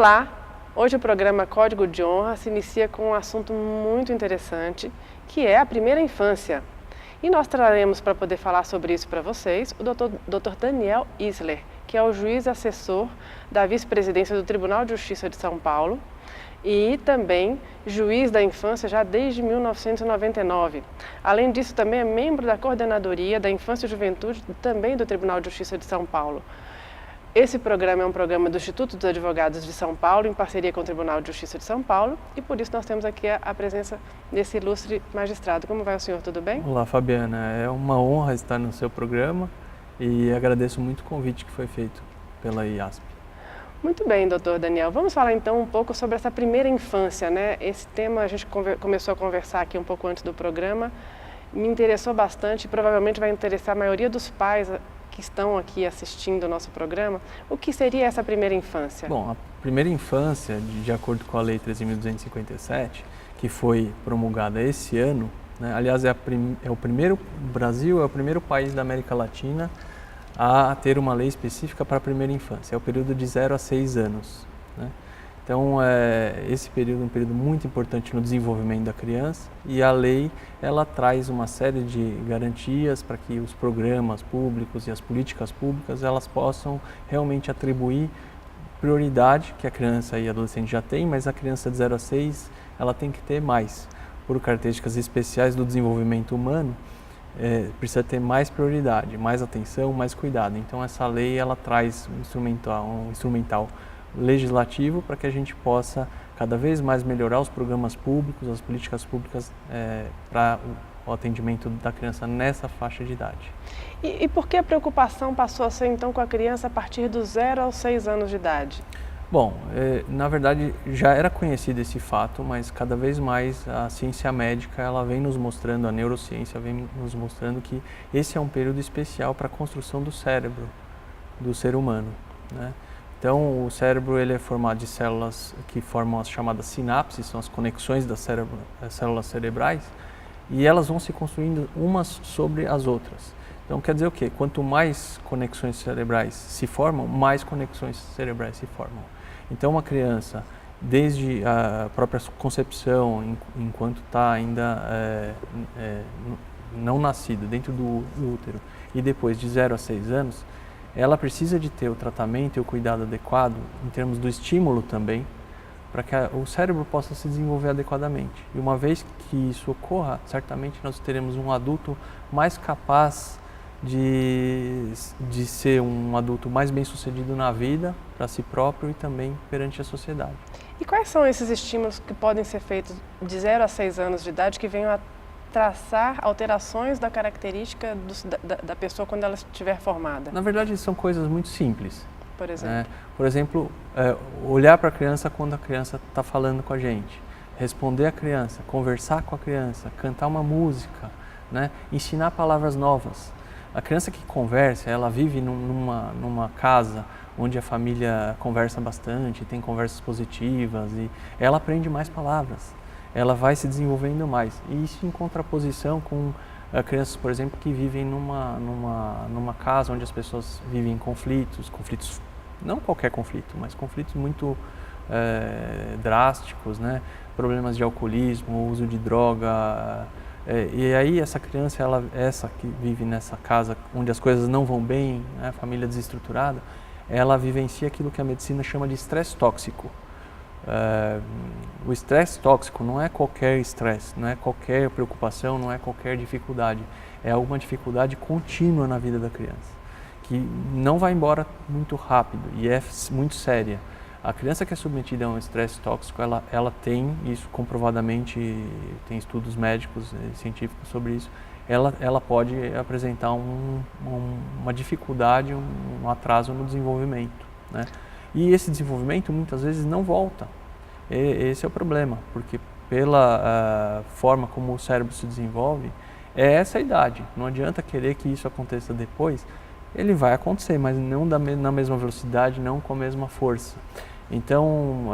Olá! Hoje o programa Código de Honra se inicia com um assunto muito interessante, que é a primeira infância. E nós traremos para poder falar sobre isso para vocês o Dr. Daniel Isler, que é o juiz assessor da vice-presidência do Tribunal de Justiça de São Paulo e também juiz da infância já desde 1999. Além disso, também é membro da Coordenadoria da Infância e Juventude também do Tribunal de Justiça de São Paulo. Esse programa é um programa do Instituto dos Advogados de São Paulo, em parceria com o Tribunal de Justiça de São Paulo, e por isso nós temos aqui a presença desse ilustre magistrado. Como vai o senhor? Tudo bem? Olá, Fabiana. É uma honra estar no seu programa e agradeço muito o convite que foi feito pela IASP. Muito bem, doutor Daniel. Vamos falar então um pouco sobre essa primeira infância, né? Esse tema a gente começou a conversar aqui um pouco antes do programa, me interessou bastante e provavelmente vai interessar a maioria dos pais que estão aqui assistindo o nosso programa. O que seria essa primeira infância? Bom, a primeira infância, de acordo com a Lei 13.257, que foi promulgada esse ano, né, aliás, o Brasil é o primeiro país da América Latina a ter uma lei específica para a primeira infância, é o período de 0 a 6 anos. Né? Então, esse período é um período muito importante no desenvolvimento da criança e a lei ela traz uma série de garantias para que os programas públicos e as políticas públicas elas possam realmente atribuir prioridade, que a criança e adolescente já tem, mas a criança de 0 a 6 ela tem que ter mais. Por características especiais do desenvolvimento humano, precisa ter mais prioridade, mais atenção, mais cuidado. Então, essa lei ela traz um instrumental legislativo para que a gente possa cada vez mais melhorar os programas públicos, as políticas públicas para o atendimento da criança nessa faixa de idade. E por que a preocupação passou a ser então com a criança a partir dos 0 aos 6 anos de idade? Bom, na verdade já era conhecido esse fato, mas cada vez mais a ciência médica ela vem nos mostrando, a neurociência vem nos mostrando que esse é um período especial para a construção do cérebro do ser humano, né? Então, o cérebro ele é formado de células que formam as chamadas sinapses, são as conexões das células cerebrais, e elas vão se construindo umas sobre as outras. Então, quer dizer o quê? Quanto mais conexões cerebrais se formam, mais conexões cerebrais se formam. Então, uma criança, desde a própria concepção, enquanto está ainda não nascida, dentro do útero, e depois de 0 a 6 anos, ela precisa de ter o tratamento e o cuidado adequado, em termos do estímulo também, para que o cérebro possa se desenvolver adequadamente. E uma vez que isso ocorra, certamente nós teremos um adulto mais capaz de ser um adulto mais bem-sucedido na vida, para si próprio e também perante a sociedade. E quais são esses estímulos que podem ser feitos de 0 a 6 anos de idade que venham a traçar alterações da característica da pessoa quando ela estiver formada? Na verdade, são coisas muito simples. Por exemplo? Por exemplo, olhar para a criança quando a criança está falando com a gente, responder a criança, conversar com a criança, cantar uma música, né? Ensinar palavras novas. A criança que conversa, ela vive numa casa onde a família conversa bastante, tem conversas positivas e ela aprende mais palavras. Ela vai se desenvolvendo mais. E isso em contraposição com crianças, por exemplo, que vivem numa casa onde as pessoas vivem conflitos, não qualquer conflito, mas conflitos muito drásticos, né? Problemas de alcoolismo, uso de droga. E aí essa criança, essa que vive nessa casa onde as coisas não vão bem, né? Família desestruturada, ela vivencia aquilo que a medicina chama de estresse tóxico. O estresse tóxico não é qualquer estresse, não é qualquer preocupação, não é qualquer dificuldade. É alguma dificuldade contínua na vida da criança, que não vai embora muito rápido e é muito séria. A criança que é submetida a um estresse tóxico, ela tem, isso comprovadamente, tem estudos médicos e científicos sobre isso, ela pode apresentar uma dificuldade, um atraso no desenvolvimento, né? E esse desenvolvimento muitas vezes não volta. Esse é o problema, porque pela forma como o cérebro se desenvolve, é essa a idade. Não adianta querer que isso aconteça depois. Ele vai acontecer, mas não na mesma velocidade, não com a mesma força. Então,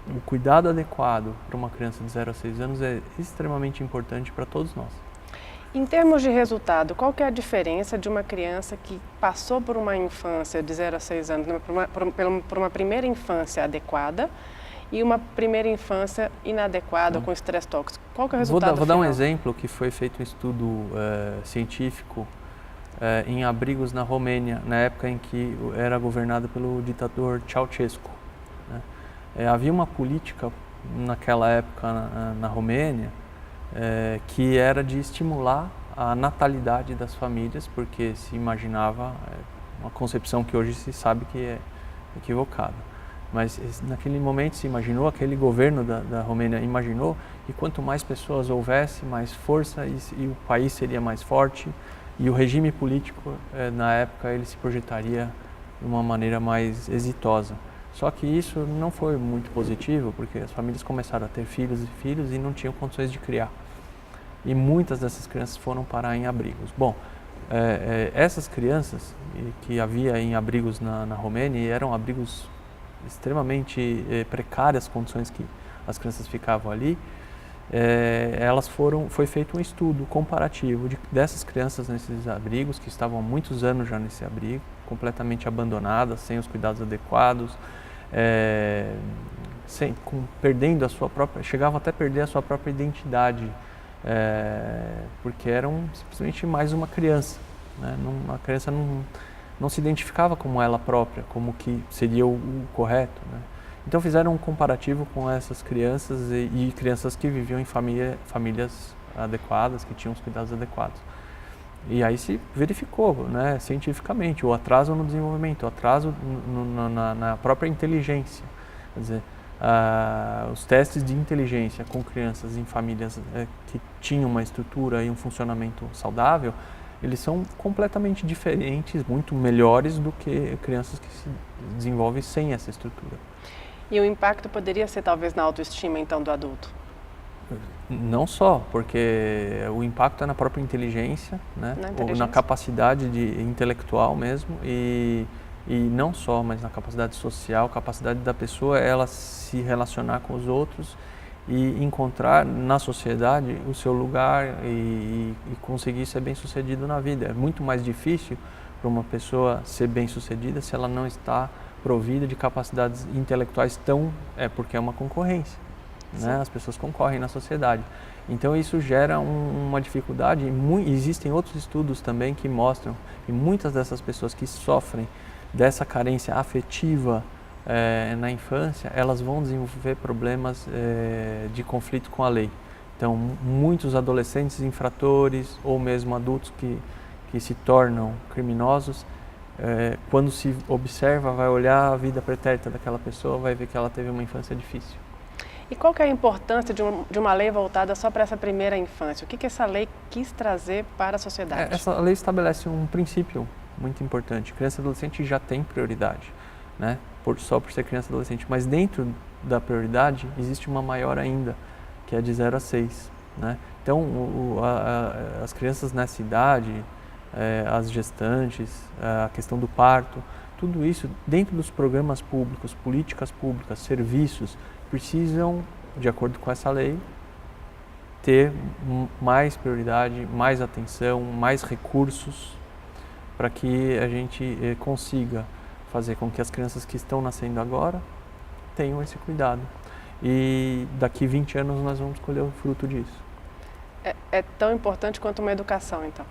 o cuidado adequado para uma criança de 0 a 6 anos é extremamente importante para todos nós. Em termos de resultado, qual que é a diferença de uma criança que passou por uma infância de 0 a 6 anos, por uma primeira infância adequada e uma primeira infância inadequada, com estresse tóxico? Qual que é o resultado Vou dar um final? exemplo que foi feito um estudo científico em abrigos na Romênia, na época em que era governado pelo ditador Ceausescu, né? Havia uma política naquela época na Romênia que era de estimular a natalidade das famílias, porque se imaginava uma concepção que hoje se sabe que é equivocada. Mas naquele momento se imaginou, aquele governo da Romênia imaginou que quanto mais pessoas houvesse, mais força e o país seria mais forte e o regime político, na época, ele se projetaria de uma maneira mais exitosa. Só que isso não foi muito positivo, porque as famílias começaram a ter filhos e não tinham condições de criar. E muitas dessas crianças foram parar em abrigos. Bom, essas crianças que havia em abrigos na Romênia, e eram abrigos extremamente precárias, condições que as crianças ficavam ali, foi feito um estudo comparativo dessas crianças nesses abrigos, que estavam há muitos anos já nesse abrigo, completamente abandonadas, sem os cuidados adequados, perdendo a sua própria, chegavam até a perder a sua própria identidade, porque eram simplesmente mais uma criança, né? A criança não se identificava como ela própria, como que seria o correto, né? Então fizeram um comparativo com essas crianças e crianças que viviam em famílias adequadas, que tinham os cuidados adequados. E aí se verificou, né, cientificamente, o atraso no desenvolvimento, o atraso na própria inteligência. Quer dizer, os testes de inteligência com crianças em famílias que tinham uma estrutura e um funcionamento saudável, eles são completamente diferentes, muito melhores do que crianças que se desenvolvem sem essa estrutura. E o impacto poderia ser talvez na autoestima, então, do adulto? Não só, porque o impacto é na própria inteligência, né? Ou na capacidade intelectual mesmo, e não só, mas na capacidade social, capacidade da pessoa ela se relacionar com os outros e encontrar na sociedade o seu lugar e conseguir ser bem-sucedido na vida. É muito mais difícil para uma pessoa ser bem-sucedida se ela não está provida de capacidades intelectuais porque é uma concorrência, né? As pessoas concorrem na sociedade. Então isso gera uma dificuldade e existem outros estudos também que mostram que muitas dessas pessoas que sofrem dessa carência afetiva na infância, elas vão desenvolver problemas de conflito com a lei. Então, muitos adolescentes infratores ou mesmo adultos que se tornam criminosos, quando se observa, vai olhar a vida pretérita daquela pessoa, vai ver que ela teve uma infância difícil. E qual que é a importância de uma lei voltada só para essa primeira infância? O que essa lei quis trazer para a sociedade? Essa lei estabelece um princípio muito importante. Criança e adolescente já tem prioridade, né? Só por ser criança e adolescente. Mas dentro da prioridade existe uma maior ainda, que é de 0 a 6. Né? Então, as crianças nessa idade, as gestantes, a questão do parto, tudo isso dentro dos programas públicos, políticas públicas, serviços, precisam, de acordo com essa lei, ter mais prioridade, mais atenção, mais recursos para que a gente consiga fazer com que as crianças que estão nascendo agora tenham esse cuidado. E daqui 20 anos nós vamos colher o fruto disso. É tão importante quanto uma educação, então?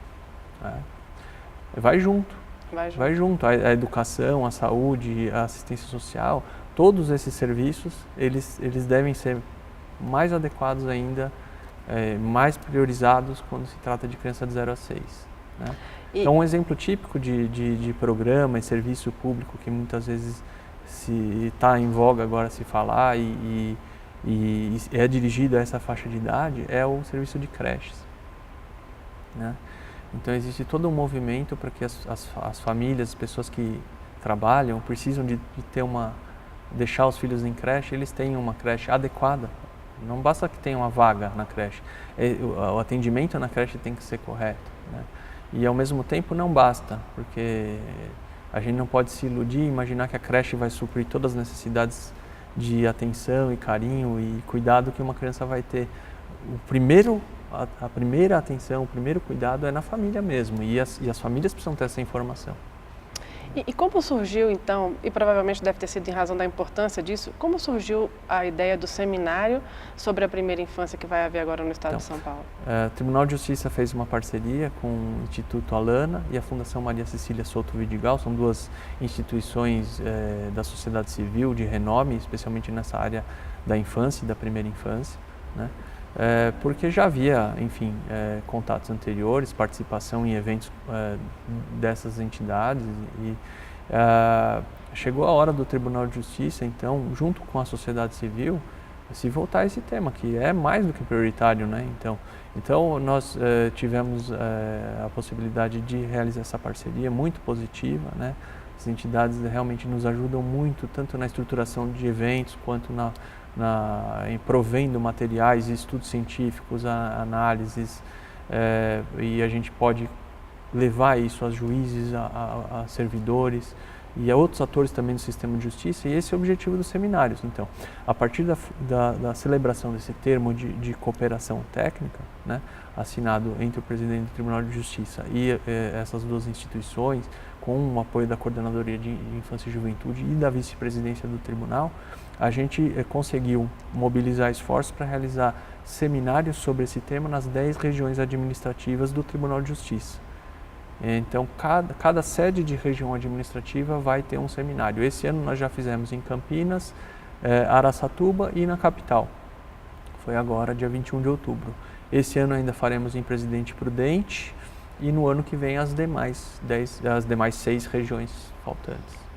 Vai junto. Vai junto. A educação, a saúde, a assistência social, todos esses serviços, eles devem ser mais adequados ainda, mais priorizados quando se trata de criança de 0 a 6. Né? Então, um exemplo típico de programa e serviço público que muitas vezes está em voga agora se falar e é dirigido a essa faixa de idade é o serviço de creches. Né? Então, existe todo um movimento para que as famílias, as pessoas que trabalham, precisam de deixar os filhos em creche, eles tenham uma creche adequada. Não basta que tenha uma vaga na creche, o atendimento na creche tem que ser correto. Né? E ao mesmo tempo não basta, porque a gente não pode se iludir e imaginar que a creche vai suprir todas as necessidades de atenção e carinho e cuidado que uma criança vai ter. O primeiro a primeira atenção, o primeiro cuidado é na família mesmo, e as famílias precisam ter essa informação. E como surgiu então, e provavelmente deve ter sido em razão da importância disso, como surgiu a ideia do seminário sobre a primeira infância que vai haver agora no estado de São Paulo? O Tribunal de Justiça fez uma parceria com o Instituto Alana e a Fundação Maria Cecília Souto Vidigal, são duas instituições da sociedade civil de renome, especialmente nessa área da infância e da primeira infância, né? Porque já havia, enfim, contatos anteriores, participação em eventos dessas entidades e chegou a hora do Tribunal de Justiça, então, junto com a sociedade civil, se voltar a esse tema, que é mais do que prioritário, né? Então nós tivemos a possibilidade de realizar essa parceria muito positiva, né? As entidades realmente nos ajudam muito, tanto na estruturação de eventos, quanto em provendo materiais e estudos científicos, análises, e a gente pode levar isso a juízes, a servidores e a outros atores também do sistema de justiça, e esse é o objetivo dos seminários. Então, a partir da celebração desse termo de cooperação técnica, né, assinado entre o presidente do Tribunal de Justiça e essas duas instituições, com o apoio da Coordenadoria de Infância e Juventude e da Vice-Presidência do Tribunal, a gente conseguiu mobilizar esforços para realizar seminários sobre esse tema nas 10 regiões administrativas do Tribunal de Justiça. Então, cada sede de região administrativa vai ter um seminário. Esse ano nós já fizemos em Campinas, Araçatuba e na capital. Foi agora, dia 21 de outubro. Esse ano ainda faremos em Presidente Prudente e no ano que vem as demais 6 regiões faltantes.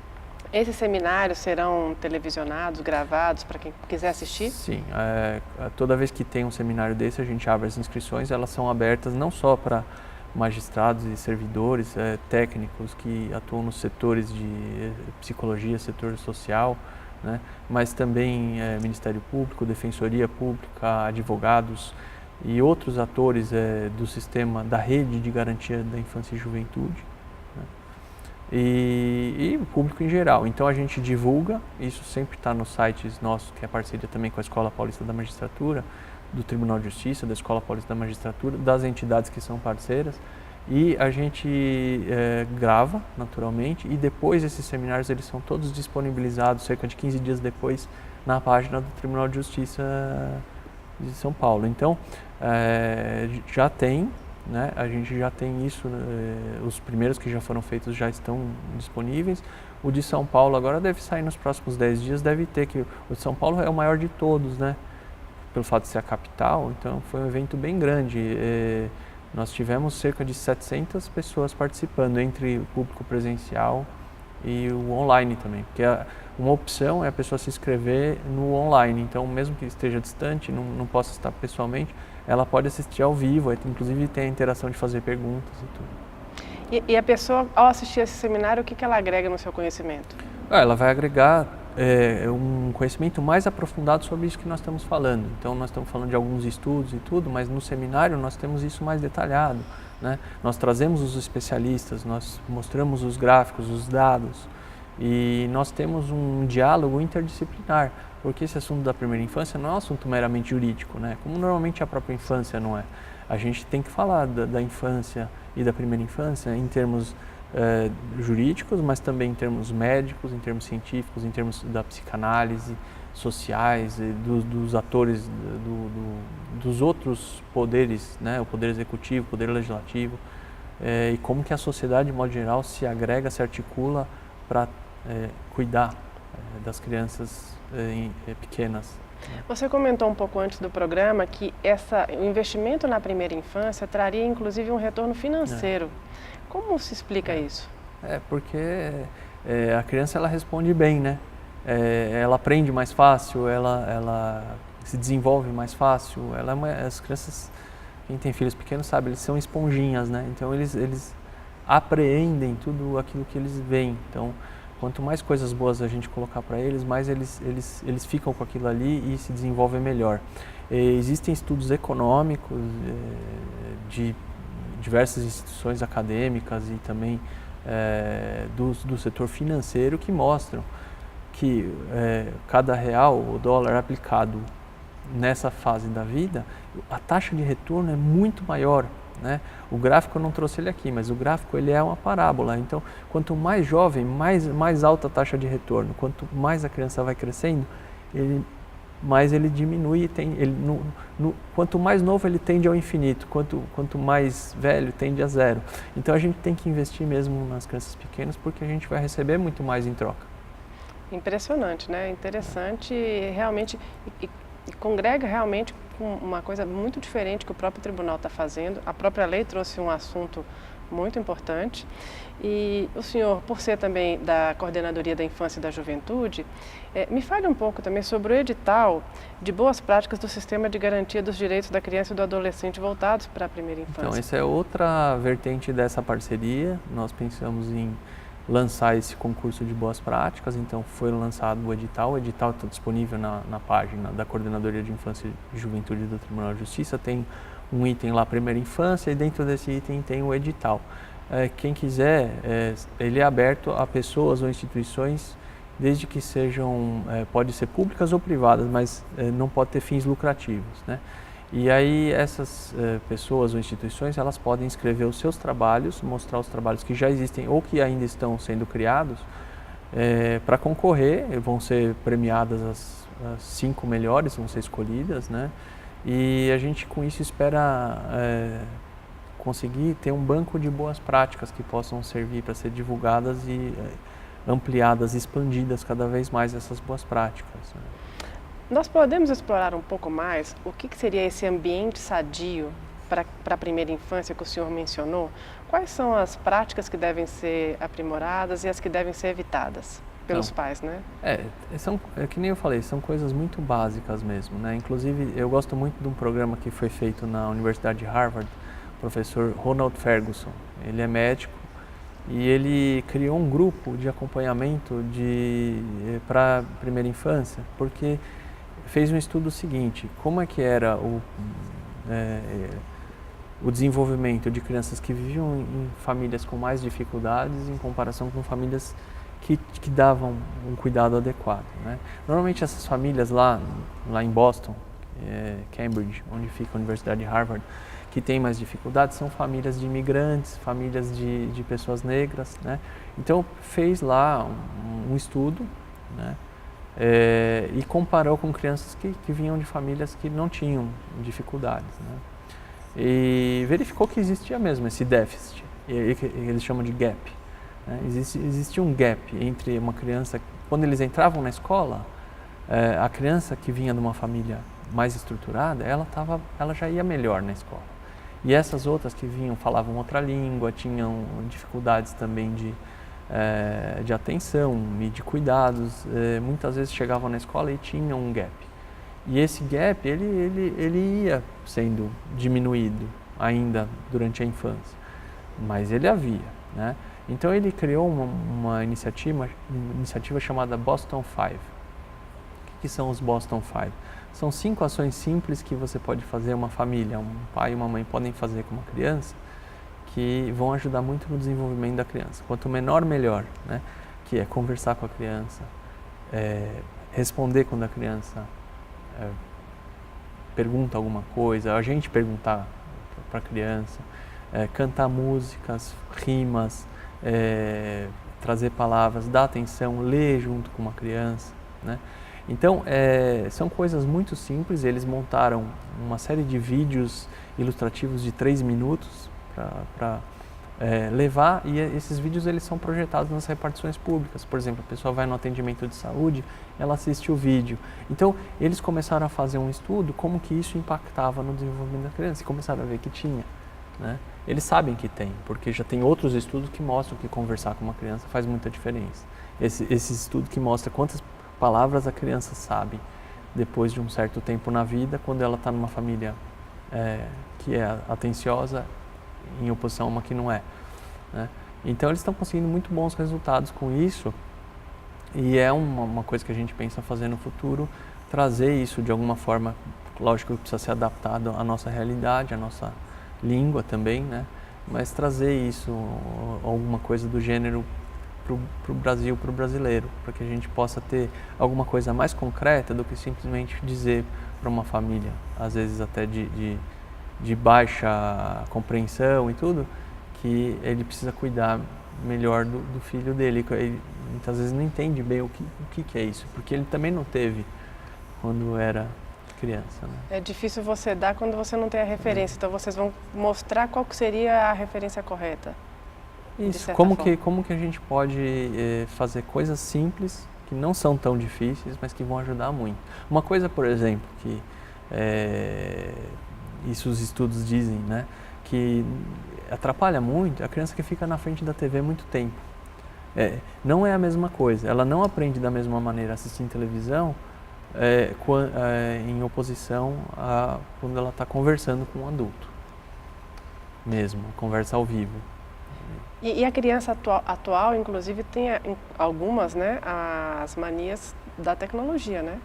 Esses seminários serão televisionados, gravados, para quem quiser assistir? Sim, toda vez que tem um seminário desse, a gente abre as inscrições, elas são abertas não só para magistrados e servidores técnicos que atuam nos setores de psicologia, setor social, né, mas também Ministério Público, Defensoria Pública, advogados e outros atores do sistema, da rede de garantia da infância e juventude, né, e o público em geral. Então a gente divulga, isso sempre está nos sites nossos, que é parceria também com a Escola Paulista da Magistratura, do Tribunal de Justiça, da Escola Paulista da Magistratura, das entidades que são parceiras, e a gente grava naturalmente, e depois esses seminários eles são todos disponibilizados cerca de 15 dias depois na página do Tribunal de Justiça de São Paulo. Então já tem, né, a gente já tem isso, os primeiros que já foram feitos já estão disponíveis. O de São Paulo agora deve sair nos próximos 10 dias, deve ter, que o de São Paulo é o maior de todos, né? Pelo fato de ser a capital, então foi um evento bem grande. Nós tivemos cerca de 700 pessoas participando, entre o público presencial e o online também, porque uma opção é a pessoa se inscrever no online, então mesmo que esteja distante, não possa estar pessoalmente, ela pode assistir ao vivo, inclusive tem a interação de fazer perguntas e tudo. E a pessoa, ao assistir esse seminário, o que ela agrega no seu conhecimento? Ela vai agregar um conhecimento mais aprofundado sobre isso que nós estamos falando. Então nós estamos falando de alguns estudos e tudo, mas no seminário nós temos isso mais detalhado, né? Nós trazemos os especialistas, nós mostramos os gráficos, os dados, e nós temos um diálogo interdisciplinar, porque esse assunto da primeira infância não é um assunto meramente jurídico, né? Como normalmente a própria infância não é. A gente tem que falar da infância e da primeira infância em termos jurídicos, mas também em termos médicos, em termos científicos, em termos da psicanálise, sociais, dos atores, dos outros poderes, né? O poder executivo, o poder legislativo, e como que a sociedade, de modo geral, se agrega, se articula para cuidar das crianças pequenas. Você comentou um pouco antes do programa que o investimento na primeira infância traria inclusive um retorno financeiro. Como se explica isso? Porque a criança ela responde bem, né? Ela aprende mais fácil, ela se desenvolve mais fácil. As crianças, quem tem filhos pequenos sabe, eles são esponjinhas, né? Então eles apreendem tudo aquilo que eles veem. Então, quanto mais coisas boas a gente colocar para eles, mais eles ficam com aquilo ali e se desenvolvem melhor. Existem estudos econômicos de diversas instituições acadêmicas e também do setor financeiro que mostram que cada real ou dólar aplicado nessa fase da vida, a taxa de retorno é muito maior, né? O gráfico eu não trouxe ele aqui, mas o gráfico ele é uma parábola. Então, quanto mais jovem, mais alta a taxa de retorno. Quanto mais a criança vai crescendo, mais ele diminui. Quanto mais novo ele tende ao infinito, quanto mais velho tende a zero. Então, a gente tem que investir mesmo nas crianças pequenas, porque a gente vai receber muito mais em troca. Impressionante, né? Interessante, realmente, e congrega realmente com uma coisa muito diferente que o próprio tribunal está fazendo. A própria lei trouxe um assunto muito importante. E o senhor, por ser também da Coordenadoria da Infância e da Juventude, me fale um pouco também sobre o edital de boas práticas do Sistema de Garantia dos Direitos da Criança e do Adolescente voltados para a primeira infância. Então, essa é outra vertente dessa parceria. Nós pensamos em lançar esse concurso de boas práticas, então foi lançado o edital está disponível na página da Coordenadoria de Infância e Juventude do Tribunal de Justiça, tem um item lá, primeira infância, e dentro desse item tem o edital. Quem quiser, ele é aberto a pessoas ou instituições, desde que sejam, pode ser públicas ou privadas, mas não pode ter fins lucrativos, né? E aí essas pessoas ou instituições, elas podem inscrever os seus trabalhos, mostrar os trabalhos que já existem ou que ainda estão sendo criados, para concorrer. Vão ser premiadas as 5 melhores, vão ser escolhidas, né? E a gente com isso espera conseguir ter um banco de boas práticas que possam servir para ser divulgadas e ampliadas, expandidas cada vez mais essas boas práticas, né? Nós podemos explorar um pouco mais o que seria esse ambiente sadio para a primeira infância que o senhor mencionou? Quais são as práticas que devem ser aprimoradas e as que devem ser evitadas pelos pais, né? Que nem eu falei, são coisas muito básicas mesmo, né? Inclusive, eu gosto muito de um programa que foi feito na Universidade de Harvard, o professor Ronald Ferguson. Ele é médico e ele criou um grupo de acompanhamento para a primeira infância, porque fez um estudo seguinte: como é que era o desenvolvimento de crianças que viviam em famílias com mais dificuldades em comparação com famílias que davam um cuidado adequado, né? Normalmente essas famílias lá em Boston, Cambridge, onde fica a Universidade de Harvard, que tem mais dificuldades, são famílias de imigrantes, famílias de pessoas negras, né? Então fez lá um estudo, né? E comparou com crianças que vinham de famílias que não tinham dificuldades, né? E verificou que existia mesmo esse déficit, eles chamam de gap, né? Existia um gap entre uma criança, quando eles entravam na escola, a criança que vinha de uma família mais estruturada, ela já ia melhor na escola. E essas outras que vinham, falavam outra língua, tinham dificuldades também de atenção e de cuidados, muitas vezes chegavam na escola e tinham um gap. E esse gap, ele ia sendo diminuído ainda durante a infância, mas ele havia, né? Então ele criou uma iniciativa chamada Boston Five. O que são os Boston Five? São 5 ações simples que você pode fazer, uma família, um pai e uma mãe podem fazer com uma criança, que vão ajudar muito no desenvolvimento da criança. Quanto menor, melhor, né? Que é conversar com a criança, responder quando a criança pergunta alguma coisa, a gente perguntar para a criança, cantar músicas, rimas, trazer palavras, dar atenção, ler junto com uma criança, né? Então, são coisas muito simples. Eles montaram uma série de vídeos ilustrativos de 3 minutos para levar, e esses vídeos eles são projetados nas repartições públicas. Por exemplo, a pessoa vai no atendimento de saúde, ela assiste o vídeo. Então, eles começaram a fazer um estudo como que isso impactava no desenvolvimento da criança, e começaram a ver que tinha, né? Eles sabem que tem, porque já tem outros estudos que mostram que conversar com uma criança faz muita diferença. Esse estudo que mostra quantas palavras a criança sabe depois de um certo tempo na vida, quando ela está numa família que é atenciosa, em oposição a uma que não é, né? Então eles estão conseguindo muito bons resultados com isso, e é uma coisa que a gente pensa fazer no futuro, trazer isso de alguma forma. Lógico que precisa ser adaptado à nossa realidade, à nossa língua também, né? Mas trazer isso, alguma coisa do gênero, para o Brasil, para o brasileiro, para que a gente possa ter alguma coisa mais concreta do que simplesmente dizer para uma família, às vezes até de baixa compreensão e tudo, que ele precisa cuidar melhor do filho dele. Ele muitas vezes não entende bem o que é isso, porque ele também não teve quando era criança, né? É difícil você dar quando você não tem a referência, então vocês vão mostrar qual que seria a referência correta. Isso, como que a gente pode fazer coisas simples, que não são tão difíceis, mas que vão ajudar muito. Uma coisa, por exemplo, que isso os estudos dizem, né, que atrapalha muito a criança que fica na frente da TV muito tempo. Não é a mesma coisa, ela não aprende da mesma maneira assistindo televisão em oposição a quando ela está conversando com um adulto, mesmo, conversa ao vivo. E a criança atual, inclusive, tem algumas, né, as manias da tecnologia, né?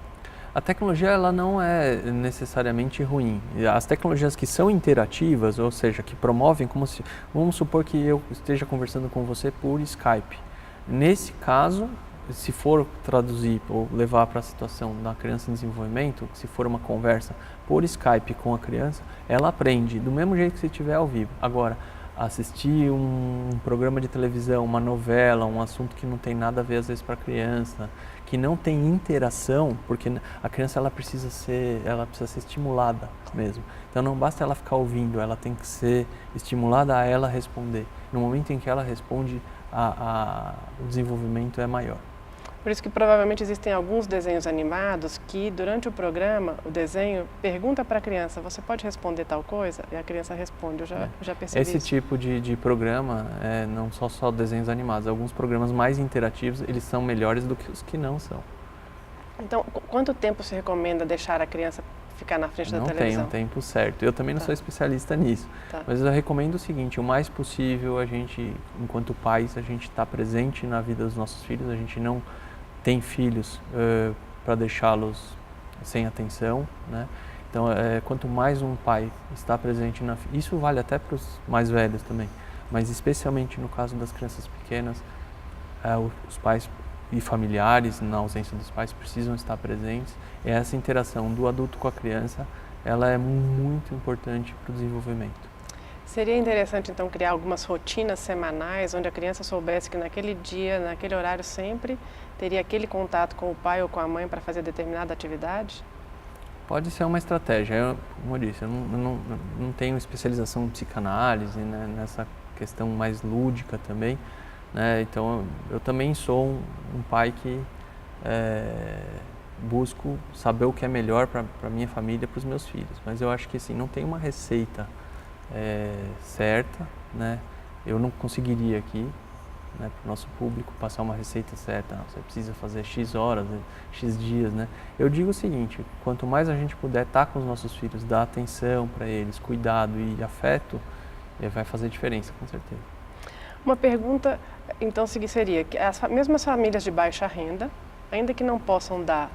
A tecnologia, ela não é necessariamente ruim. As tecnologias que são interativas, ou seja, que promovem, como se, vamos supor que eu esteja conversando com você por Skype. Nesse caso, se for traduzir ou levar para a situação da criança em desenvolvimento, se for uma conversa por Skype com a criança, ela aprende do mesmo jeito que se estiver ao vivo. Agora, assistir um programa de televisão, uma novela, um assunto que não tem nada a ver às vezes para a criança, que não tem interação, porque a criança ela precisa ser estimulada mesmo. Então não basta ela ficar ouvindo, ela tem que ser estimulada a ela responder. No momento em que ela responde, o desenvolvimento é maior. Por isso que provavelmente existem alguns desenhos animados que durante o programa, o desenho pergunta para a criança, você pode responder tal coisa? E a criança responde, eu já percebi Esse isso. tipo de programa, não só desenhos animados, alguns programas mais interativos, eles são melhores do que os que não são. Então, quanto tempo se recomenda deixar a criança ficar na frente da televisão? Não tem um tempo certo. Eu também não sou especialista nisso, mas eu recomendo o seguinte, o mais possível a gente, enquanto pais, a gente está presente na vida dos nossos filhos, a gente não tem filhos para deixá-los sem atenção, né? Então, quanto mais um pai está presente isso vale até para os mais velhos também, mas especialmente no caso das crianças pequenas, os pais e familiares, na ausência dos pais, precisam estar presentes. E essa interação do adulto com a criança, ela é muito importante para o desenvolvimento. Seria interessante, então, criar algumas rotinas semanais, onde a criança soubesse que naquele dia, naquele horário, sempre teria aquele contato com o pai ou com a mãe para fazer determinada atividade? Pode ser uma estratégia. Como eu disse, eu não tenho especialização em psicanálise, né, nessa questão mais lúdica também, né? Então, eu também sou um pai que busco saber o que é melhor para a minha família e para os meus filhos. Mas eu acho que assim, não tem uma receita certa, né? Eu não conseguiria aqui, né, para o nosso público passar uma receita certa. Não, você precisa fazer X horas, X dias, né? Eu digo o seguinte, quanto mais a gente puder estar com os nossos filhos, dar atenção para eles, cuidado e afeto, vai fazer diferença, com certeza. Uma pergunta, então, seria que mesmo as famílias de baixa renda, ainda que não possam dar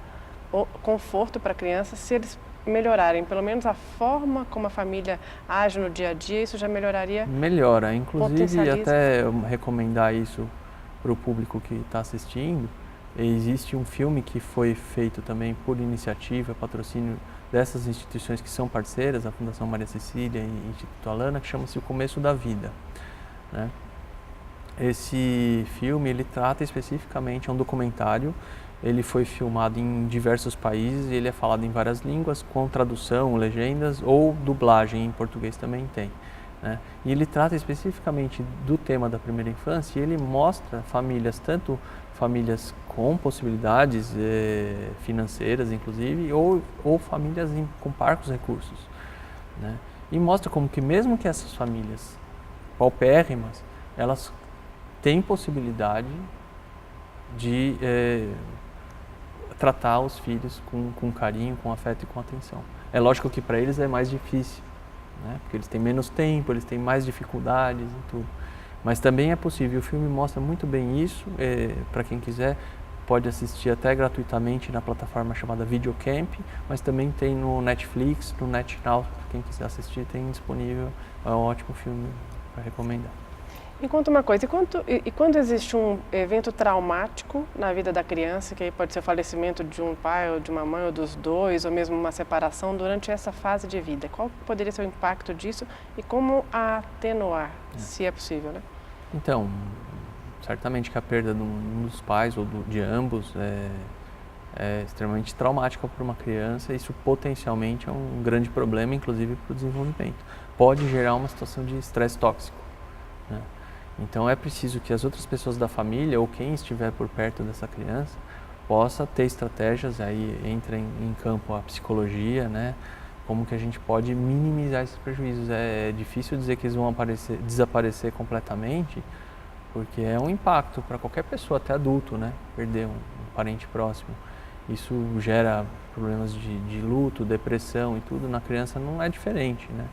o conforto para a criança, se eles melhorarem pelo menos a forma como a família age no dia a dia, isso já melhoraria? Melhora, inclusive até recomendar isso para o público que está assistindo. Existe um filme que foi feito também por iniciativa, patrocínio dessas instituições que são parceiras, a Fundação Maria Cecília e o Instituto Alana, que chama-se O Começo da Vida, né? Esse filme, ele trata especificamente, é um documentário. Ele foi filmado em diversos países e ele é falado em várias línguas, com tradução, legendas ou dublagem em português também tem, né? E ele trata especificamente do tema da primeira infância e ele mostra famílias, tanto famílias com possibilidades financeiras, inclusive, ou famílias com parcos recursos, né? E mostra como que mesmo que essas famílias paupérrimas, elas têm possibilidade de tratar os filhos com carinho, com afeto e com atenção. É lógico que para eles é mais difícil, né? Porque eles têm menos tempo, eles têm mais dificuldades e tudo. Mas também é possível, o filme mostra muito bem isso. Para quem quiser, pode assistir até gratuitamente na plataforma chamada Videocamp, mas também tem no Netflix, no NetNow, quem quiser assistir tem disponível. É um ótimo filme para recomendar. Me conta uma coisa, e quando existe um evento traumático na vida da criança, que aí pode ser o falecimento de um pai ou de uma mãe ou dos dois, ou mesmo uma separação durante essa fase de vida, qual poderia ser o impacto disso e como se é possível, né? Então, certamente que a perda de um dos pais ou de ambos é extremamente traumática para uma criança. Isso potencialmente é um grande problema, inclusive para o desenvolvimento. Pode gerar uma situação de estresse tóxico, né? Então é preciso que as outras pessoas da família ou quem estiver por perto dessa criança possa ter estratégias, aí entra em campo a psicologia, né? Como que a gente pode minimizar esses prejuízos. É difícil dizer que eles vão desaparecer completamente, porque é um impacto para qualquer pessoa, até adulto, né? Perder um parente próximo. Isso gera problemas de luto, depressão e tudo. Na criança não é diferente, né?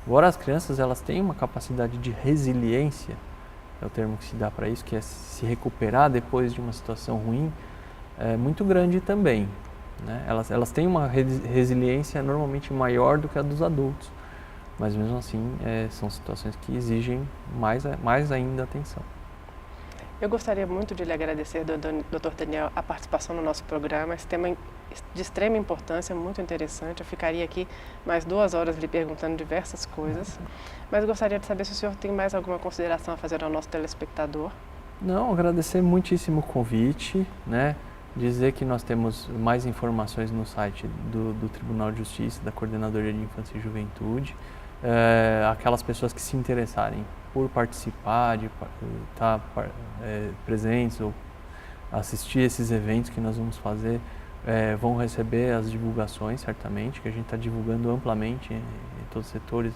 Embora as crianças elas têm uma capacidade de resiliência, é o termo que se dá para isso, que é se recuperar depois de uma situação ruim, é muito grande também, né? Elas têm uma resiliência normalmente maior do que a dos adultos, mas mesmo assim são situações que exigem mais ainda atenção. Eu gostaria muito de lhe agradecer, Dr. Daniel, a participação no nosso programa. Esse tema de extrema importância, muito interessante. Eu ficaria aqui mais 2 horas lhe perguntando diversas coisas, mas gostaria de saber se o senhor tem mais alguma consideração a fazer ao nosso telespectador. Não, agradecer muitíssimo o convite, né? Dizer que nós temos mais informações no site do Tribunal de Justiça, da Coordenadoria de Infância e Juventude. Aquelas pessoas que se interessarem por participar, de estar presentes ou assistir esses eventos que nós vamos fazer, vão receber as divulgações, certamente, que a gente está divulgando amplamente em todos os setores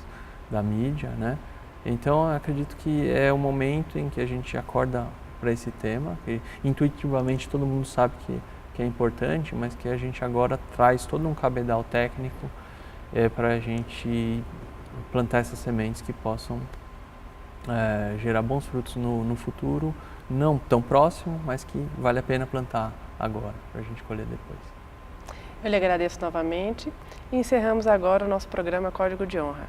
da mídia, né? Então, eu acredito que é o momento em que a gente acorda para esse tema, que intuitivamente todo mundo sabe que é importante, mas que a gente agora traz todo um cabedal técnico para a gente plantar essas sementes que possam gerar bons frutos no futuro, não tão próximo, mas que vale a pena plantar agora, para a gente colher depois. Eu lhe agradeço novamente e encerramos agora o nosso programa Código de Honra.